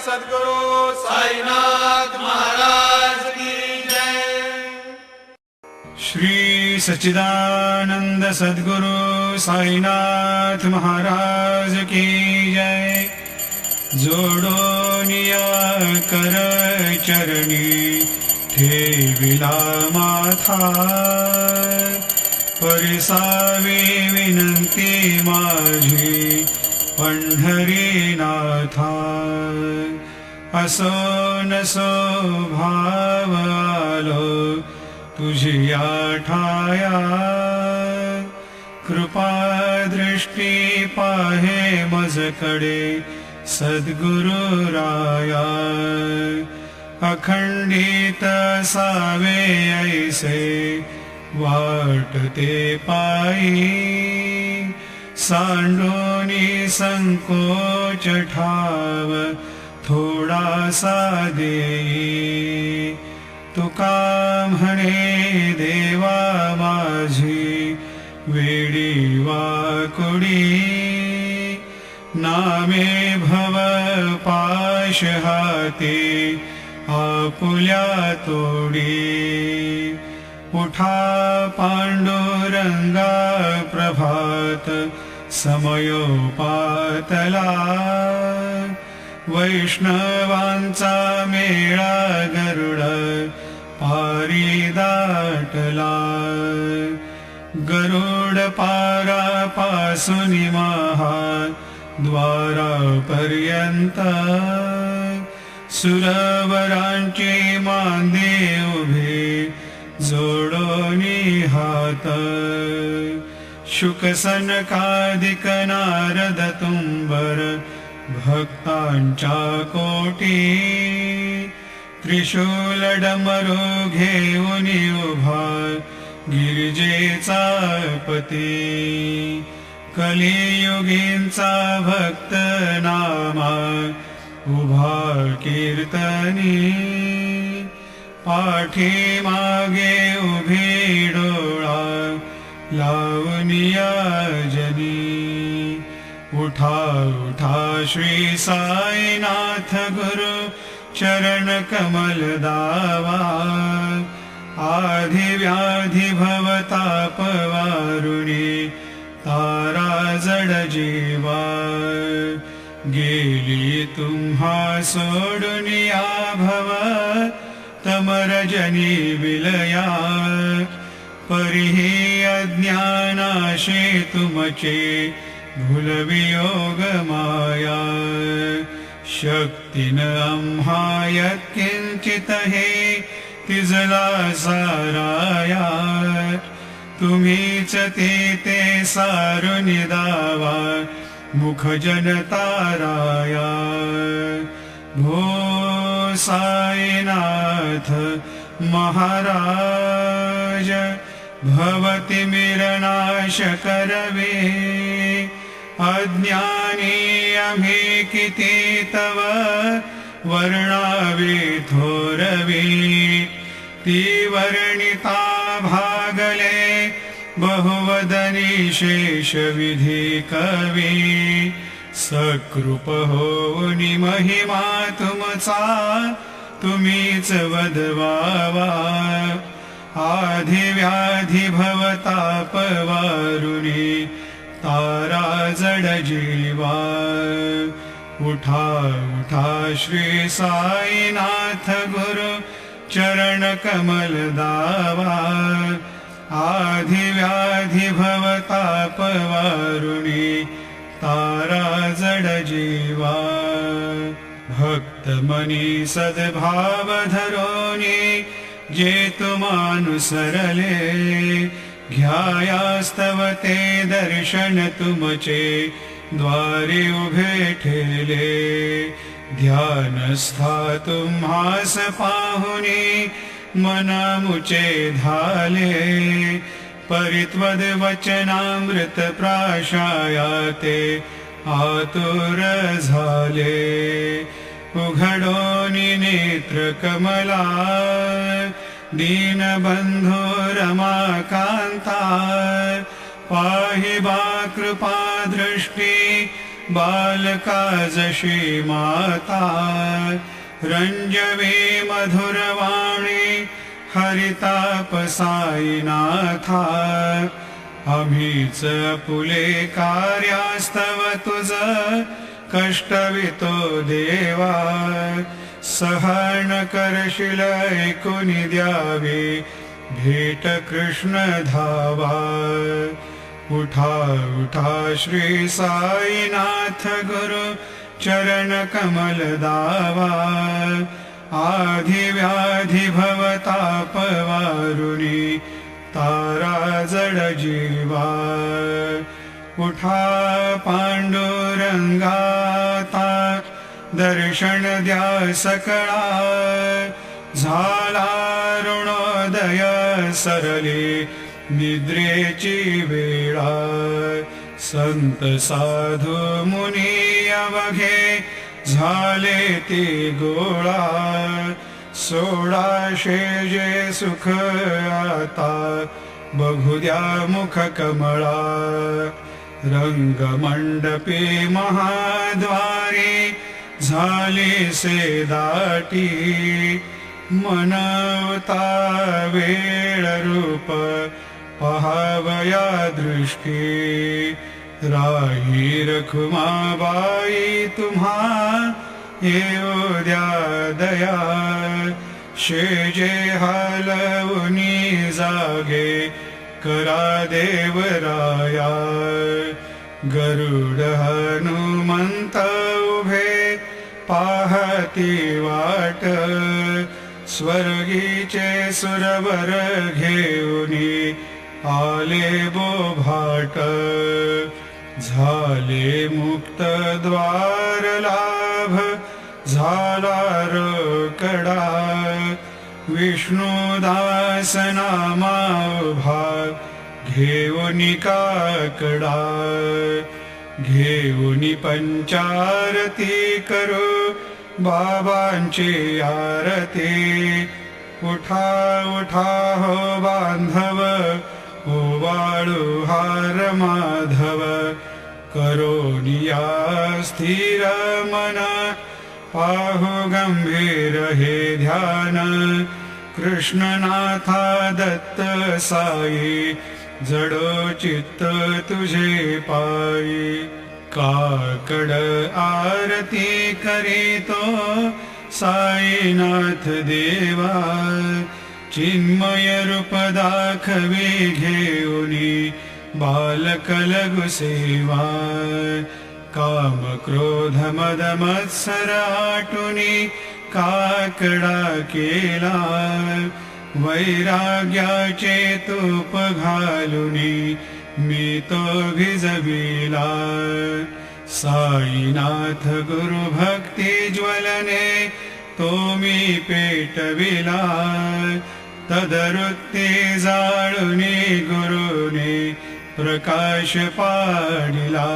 सद्गुरु साईनाथ महाराज की जय। श्री सच्चिदानंद सद्गुरु साईनाथ महाराज की जय। जोडोनिया कर चरणी ठेविला माथा, परिसावी विनंती माझी पंढरीनाथा। असो नसो भाव आलो तुझिया ठाया, कृपा दृष्टी पाहे मजकडे सद्गुरु राया। अखंडित सावे ऐसे वाटते पायी, सांडोनी संकोच ठाव थोडासा देई। तुका म्हणे देवा माझी वेडी वाकुडी, नामे भव पाश हाती आपुल्या तोडी। उठा पांडुरंगा प्रभात समयोपातला, वैष्णवांचा मेळा गरुड पारी दाटला। गरुड पारापासून महा द्वारापर्यंत, सुरवरांचे मांदे उभे जोडोनी हात। शुक सनकादिक नारद तुंबर भक्तांच्या कोटी, त्रिशूल डमरू घेऊन उभा गिरिजेचा पती। कलियुगींचा भक्त नामा उभा कीर्तनी, पाठी मागे उभी डोळा लावनिया जनी। उठा उठा श्री साईनाथ गुरु चरण कमल दावा, आधी व्याधी भवताप वारुणी तारा जड जीवा। गेली तुम्हा सोडुनिया भव तमरजनी विलया, परिही अज्ञानाशे तुमचे भूलवियोग माया। शक्तीन आम्हा यत्किंचित हे तिजला साराया, तुम्हीच ते सारुन दावा मुख जनताराया। भो साईनाथ महाराज भवति मिरनाश करवे, अज्ञानी आम्ही किती तव वर्णावे थोरवे। ती वर्णिता भागले बहुवदनी शेष विधी कवी, सकृप होनी महिमा तुमचा तुम्हीच वदवावा। आधी व्याधी भवताप वारुणी तारा जड जीवा। उठा उठा श्री साईनाथ गुरु चरण कमल दावा, आधी व्याधी भवताप वारुणी तारा जड जीवा। भक्त मनी सद्भाव धरोनी जे तुमानुसरले, घ्यायास्तव ते दर्शन तुमचे द्वारे उभे ठेले। ध्यानस्था तुम्हास पाहुनी मना मुचे धाले, परित्वद वचनामृत प्राशायाते आतुर झाले। उघडोनी नेत्र कमला दीनबंधो रमाकांता, पाहि बा कृपा दृष्टी बालका जशी माता रंजवे मधुरवाणी हरिताप साईनाथा आम्हीच पुले कार्यास्तव तुझ कष्टवितो देवा सहन करशील ऐकुनी द्यावे भेट कृष्ण धावा उठा उठा श्री साईनाथ गुरु चरण कमल दावा आधी व्याधी भवताप वारुणी तारा जड जीवा उठा पांडुरंगाता दर्शन द्या सकळा झाला ऋणोदय सरली निद्रेची वेळा संत साधू मुनी अवघे झाले ती गोळा सोळाशे जे सुख आता बघू द्या मुख कमळा रंगमंडपी महाद्वारी झाली से दाटी मनवता वेळ रूप पहावया दृष्टी राही रखुमाबाई तुम्हा येऊ द्या दया शेजे हालवुनी जागे करा देवराया गरुड हनुमंत उभे पाहती वाट स्वर्गीचे सुरवर घेऊनी आले बोभाट झाले मुक्त द्वार लाभ झाला रोकडा विष्णुदास नामा उभा घेऊनी काकडा घेऊनी पंचारती करू बाबांची आरती उठा उठा हो बांधव ओवाळू हार माधव करोनिया स्थिर मन पाहु गंभीर हे ध्यान कृष्णनाथा दत्त साई जडो चित्त तुझे पायी काकड आरती करीतो साईनाथ देवा चिन्मय रूप दाखवे घेऊनी बालक लघु सेवा काम क्रोध मद मत्सर आटुनी काकडा केला वैराग्याचे तूप घालुनी मी तो भिजविला साईनाथ गुरु भक्ती ज्वलने तो मी पेटविला तदरुत्ती जाळुनी गुरुने प्रकाश पाडिला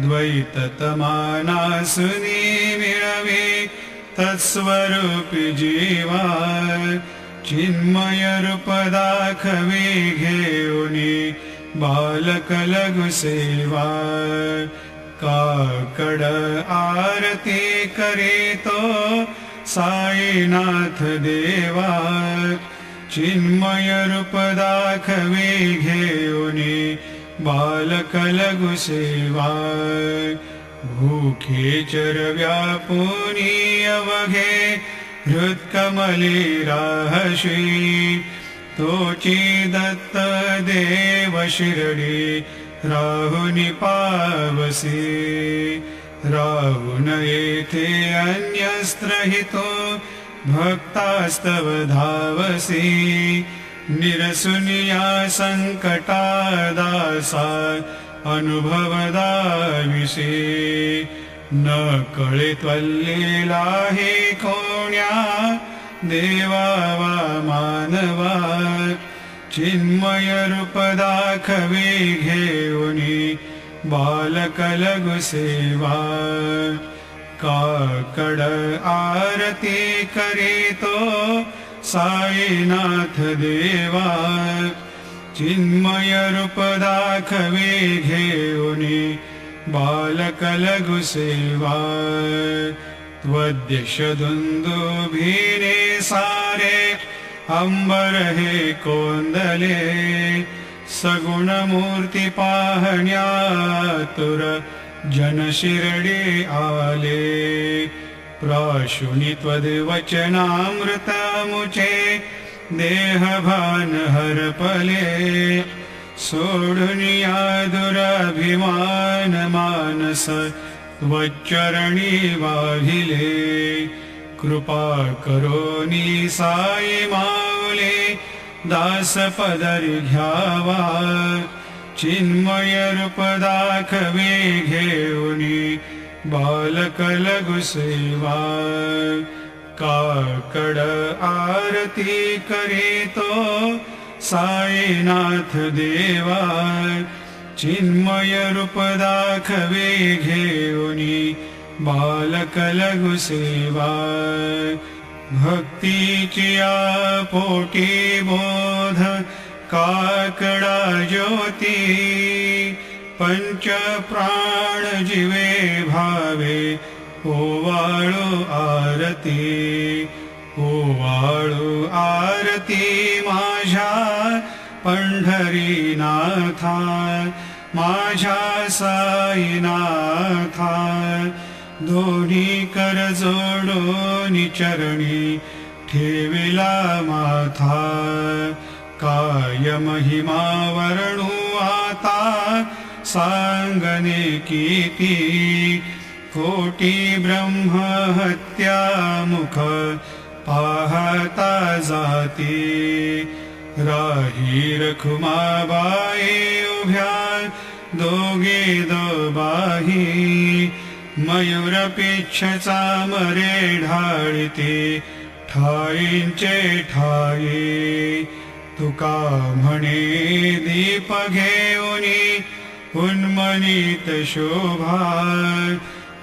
द्वैत तमानासुनी मिळवे तत्स्वरूपी जीवा चिन्मय रूप दाखवे घेऊनी बालक लघु सेवा काकड आरती करीतो साईनाथ देवा चिन्मय रूप दाखवे घेऊनी बालक लघु सेवा भूखे चरव्या पुनी अवघे हृत्कमली राहशी तोची दत्त देव शिरडी राहुनी पावसी राहुन येथे अन्यस्त्रहितो भक्तास्तव धावसी निरसुनिया संकटा दासा अनुभवदा विषे न कळे त्वल्लेला हे कोण्या देवा वा मानवा चिन्मय रूप दाखवे घेऊनी बालक लघु सेवा काकड आरती करीतो साईनाथ देवा चिन्मय रूप दाखवे घेऊनी बालकलघुसेवा त्वद्यशदुन्दुभिने सारे अंबर हे कोंदले सगुणमूर्ती पाहण्यातुर जनशिरडे आले प्राशुनी त्वद्वचनामृतमुचे देहभान हरपले सोडुनिया दुराभिमान मानस त्वच्चरणी वाहिले कृपा करोनी साई माऊले दास पदरी घ्यावा चिन्मय रूप दाखवे घेऊनी बालकलघुसेवा काकड आरती करीतो साईनाथ देवा चिन्मय रूप दाखवे घेऊनी बालकलघुसेवा भक्तीची पोटी बोध काकडा ज्योती पंच प्राण जीवे भावे ओवाळू आरती ओवाळू आरती माझ्या पंढरीनाथा माझ्या साईनाथा दोन्ही कर जोडून चरणी ठेविला माथा काय महिमा वर्णू आता सांगणे किती कोटी ब्रह्म हत्या मुख पाहता जाती राही रखुमाबाई उभ्या दोघे दोबाही मयूरपिच्छचा मरे ढाळीते ठाईंचे ठाई तुका म्हणे दीप घेऊनी उन्मनीत शोभा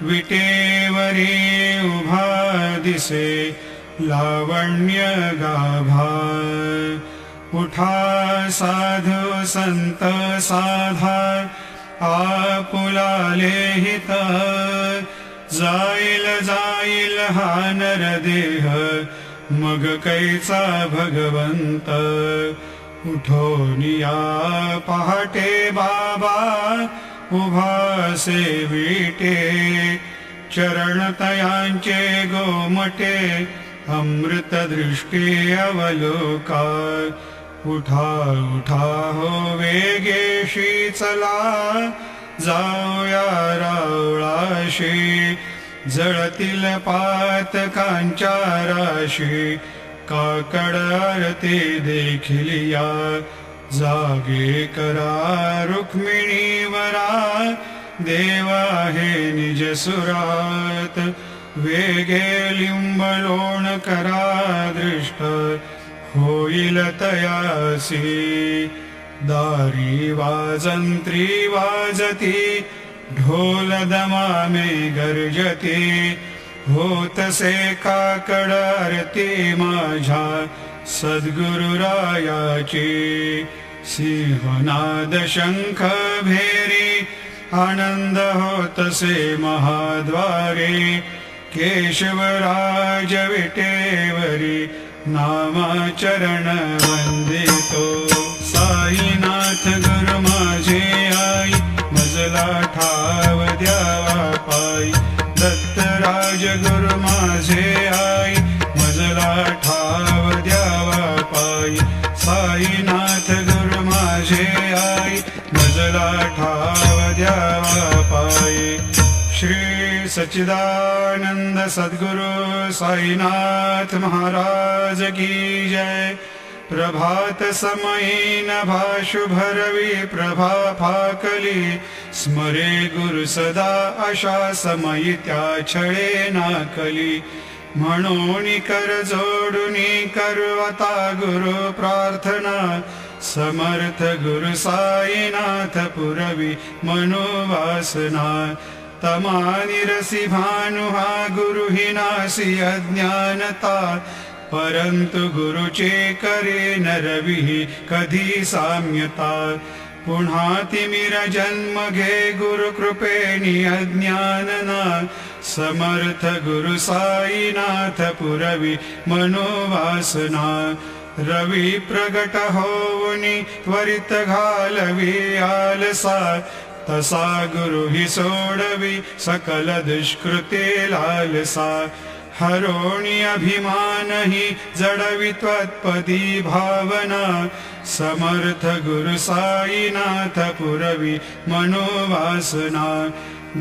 विटेवरी उभा दिसे लावण्य गाभा उठा साधू संत साधा आपुलाले हित जाईल जाईल हा नरदेह मग कैचा भगवंत उठोनिया पहाटे बाबा उभा सेविटे चरणतयांचे गोमटे अमृत दृष्टी अवलोका उठा उठा हो वेगेशी चला जाऊया रावळाशी जळतील पातकांच्या राशी काकड आरती देखिलिया जागे करा रुक्मिणीवरा देवा हे निज सुरात वेगे लिंबलोण करा दृष्ट होईल तयासी दारी वाजंत्री वाजती ढोल दमामे गर्जती होतसे काकड आरती माझ्या सद्गुरुरायाची सिंहनाद शंख भेरी आनंद होतसे महाद्वारे केशवराज विटेवरी नामाचरण वंदितो साईनाथ गुरु माझे आई मजला ठाव द्यावा पायी दत्तराज गुरु माझे आई मजला ठाव द्यावा पायी साईनाथ गुरु माझे आई मजला ठाव द्यावा पायी श्री सच्चिदानंद सद्गुरु साईनाथ महाराज की जय प्रभात समयी नभा शुभरवी प्रभा फाकली स्मरे गुरु सदा अशा समयी त्या छळे नाकली म्हणून कर जोडुनी करवता गुरु प्रार्थना समर्थ गुरु साईनाथ पुरवी मनोवासना तमानिरसी भानु हा गुरु हि नासी अज्ञानता परंतु गुरुचे करे नरवी कधी साम्यता पुन्हा तिमिर जन्म घे गुरु कृपेनी अज्ञानना समर्थ गुरु साईनाथ पुरवी मनोवासना रवी प्रगट होऊनी त्वरित घालवी आलसा तसा गुरु ही सोडवी सकल दुष्कृते लालसा हरोणी अभिमान ही जडवी त्वत्पदी भावना समर्थ गुरु साईनाथ पुरवी मनोवासना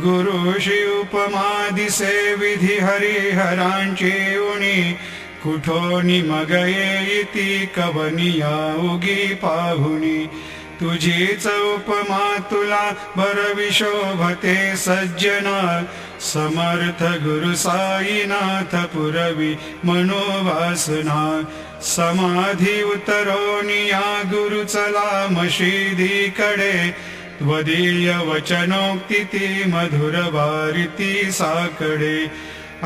गुरुशी उपमा दिसे विधी हरिहरांची उणी कुठोनी मग येती कवनिया उगी पाहुणी तुझीच उपमा तुला बरवी शोभते सज्जना समर्थ गुरु साईनाथ पुरवी मनोवासना समाधी उतरोनिया गुरु चला मशिदीकडे त्वदीय वचनोक्ती ती मधुर वारिती साकडे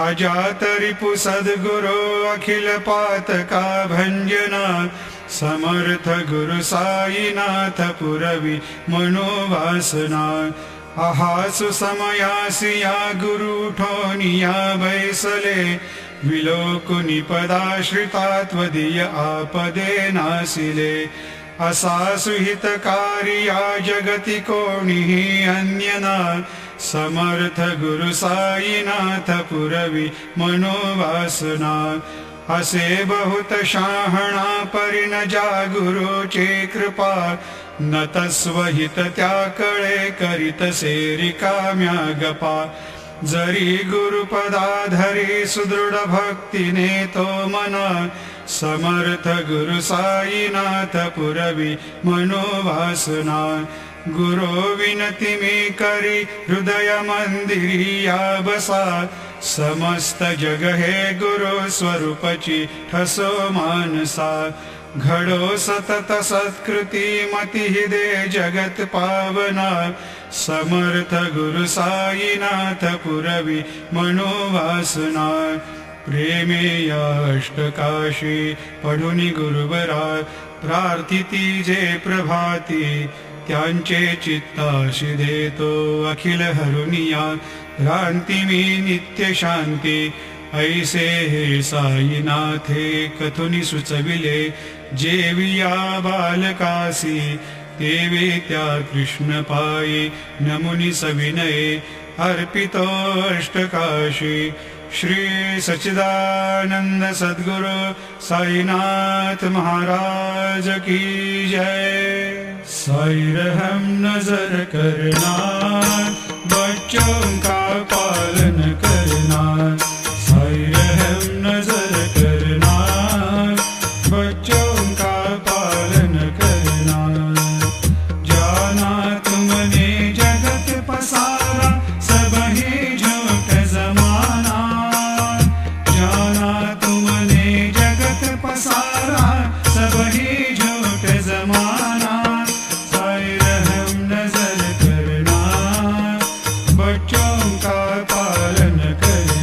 अजात रिपु सद्गुरो अखिल पातका भंजना समर्थ गुरु साईनाथ पुरवी मनोवासना आहासु समयासिया गुरु ठोनिया बैसले विलोकुनि पदाश्रिता त्वदीय आपदे नासिले असा सुहितकारिया जगति कोणिही अन्यना समर्थ गुरु साईनाथ पुरवी मनोवासना असे बहुत शहाणा परिण जा गुरुचे कृपा न तस्वहित त्या कळे करीत रिकाम्या गपा जरी गुरुपदाधरी सुदृढ भक्तीने तो मना समर्थ गुरु साईनाथ पुरवी मनोवासना गुरो विनती मी करी हृदय मंदिरी या बसा समस्त जग हे गुरु स्वरूपची ठसो मानसा घडो सतत सत्कृती मती दे जगत पावना समर्थ गुरु साईनाथ पुरवी मनोवासना प्रेमे या अष्टकाशी पढुनी गुरुबरा प्रार्थिती जे प्रभाती त्यांचे चित्ताशी देतो अखिल हरुनिया भ्रांती मी नित्य शांती ऐसे हे साईनाथे कथुनी सुचविले जेविया बालकासी तेवे त्या कृष्ण पायी नमुनी सविनये अर्पितो अष्टकाशी श्री सच्चिदानंद सद्गुरु साईनाथ महाराज की जय। साई रहम नजर करना बच्चों का पालन करना साई रहम नजर करना बच्चों का पालन करना जाना तुमने जगत पसारा सब ही झूठ जमाना जाना तुमने जगत पसारा सब ही झूठ जमाना साई रहम नजर करना बच्चों का पालन करना।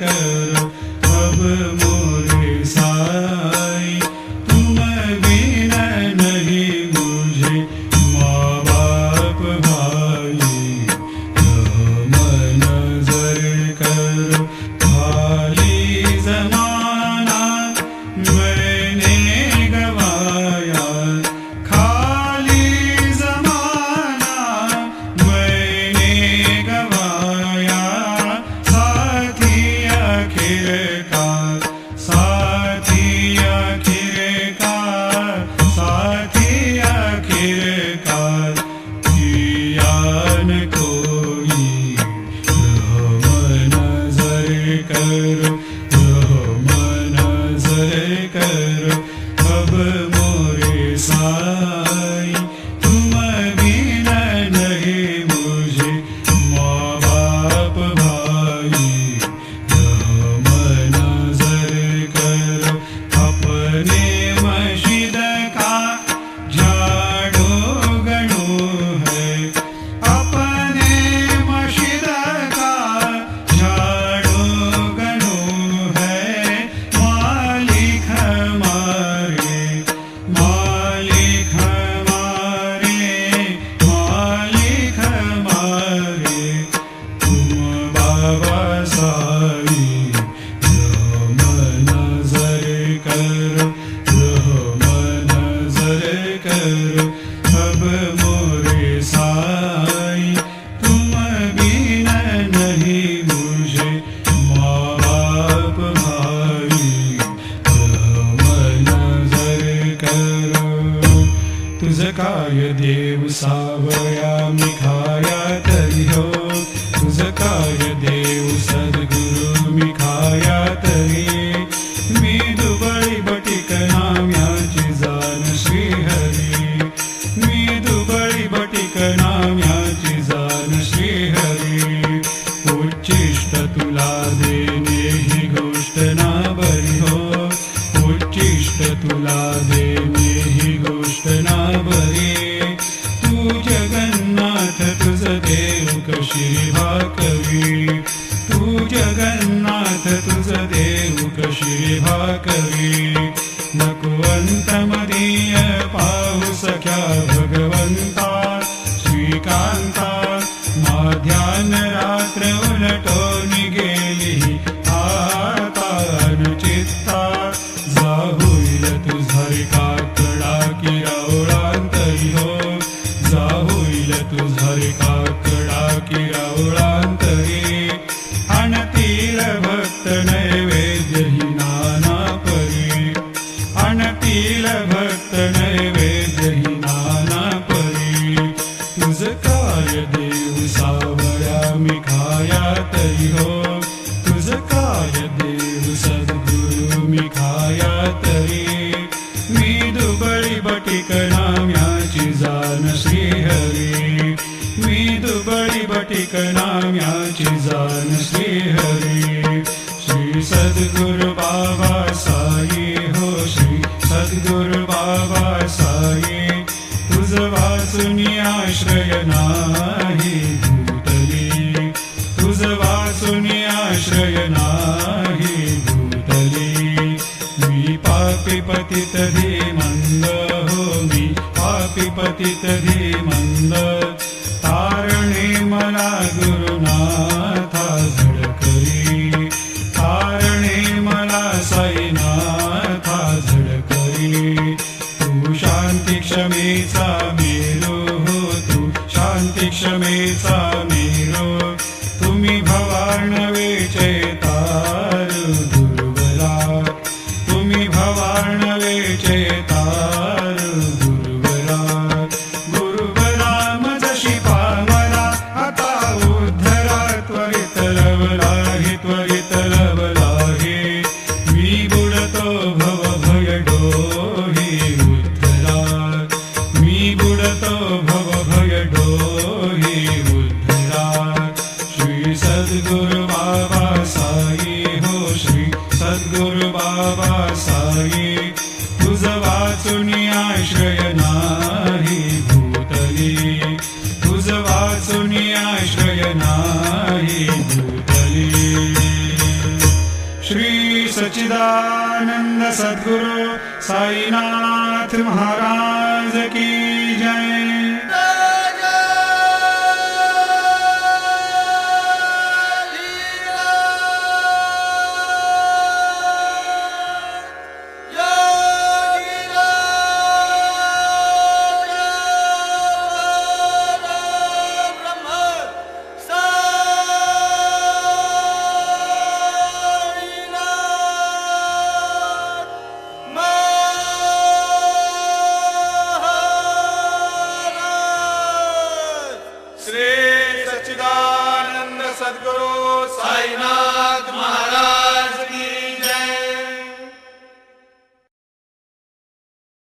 करो अब मोरे साई। तुम बिन नहीं मुझे माँ बाप भाई, रहम नजर करो खाली जमाना मैंने गवाया, खाली जमाना मैंने गवाया। साथी आखिर का, साथी आखिर का, साथी आखिर का किया न कोई। रहम नजर करो, रहम नजर करो अब मोरे साई। तुम बिन नहीं मुझे माँ बाप भाई, रहम नजर करो। अपने मस्जिद का झाड़ू गणू है, अपने मस्जिद का झाड़ू गणू है। मालिक हमारे, मालिक हमारे, मालिक हमारे तुम बाबा साई। रहम नजर करो, रहम नजर करो अब मोरे साई। तुम बिन नहीं मुझे माँ बाप भाई, रहम नजर करो। तुझ काय देव सावया मी खाया तरी हो, तुझ काय देव सद्गुरु मी खाया तरी। मी दुबळी बटीक नाम्याची जाण श्रीहरी, मी दुबळी बटीक नाम्याची जाण श्रीहरी। उच्चिष्ट तुला देणे ही गोष्ट ना बरी हो, उच्चिष्ट तुला देणे ही गोष्ट ना बरी। तू जगन्नाथ तुझ देव कशी भाकरी, तू जगन्नाथ तुझ देव कशी भाकरी। नको अंत मदीय पाहू सख्या भगवंता, श्रीकांता माध्यान रात्र उलटून गेली आता अनुचित्ता। जा होईल तुझा काकडा की रावळांतरी हो, जा होईल तुझा काकडा की रावळांतरी। आणतील भक्त नैवेद्य ही नाना परी, आणतील भक्त नैवेद्य ही नाना परी। तुझ काय देव सावळ्या मी खाया तरी हो, तुझ काय देव सद्गुरु मी खाया तरी। मी दुबळी बटीक नाम्याची जाण श्रीहरी, मी दुबळी बटीक नाम्याची जाण श्रीहरी। श्री सद्गुरु बाबा साई हो, श्री सद्गुरु बाबा साई। तुझ वाचुनी आश्रय नाही भूतली, तुझ वाचुनी आश्रय नाही भूतली। मी पापी पतित धीमंद हो, मी पापी पतित धीमंद। तारणे मला गुरुनाथा झळकरी, तारणे मला साईनाथा झळकरी। तू शांती क्षमेचा मेरो हो, तू शांती क्षमेचा मेरो। तुम्ही भवार्णवेचे तार दुर्बला, तुम्ही भवार्णवेचे तार दुर्बला। गुरुबला मजशी पामला आता उद्धरा, त्वरित लवला हे, त्वरित लवला हे। मी बुडतो भव भय डोही उद्धरा, मी बुडतो भव भय डोही उद्धरा। श्री सद्गुरु बाबा साई हो, श्री सद्गुरु बाबा साई। तुझ वाचुनी आश्रय नाही भूतली, तुझ वाचुनी आश्रय नाही भूतली। श्री सच्चिदानंद सद्गुरु साईनाथ महाराज की जय। श्री सच्चिदानंद सद्गुरु साईनाथ महाराज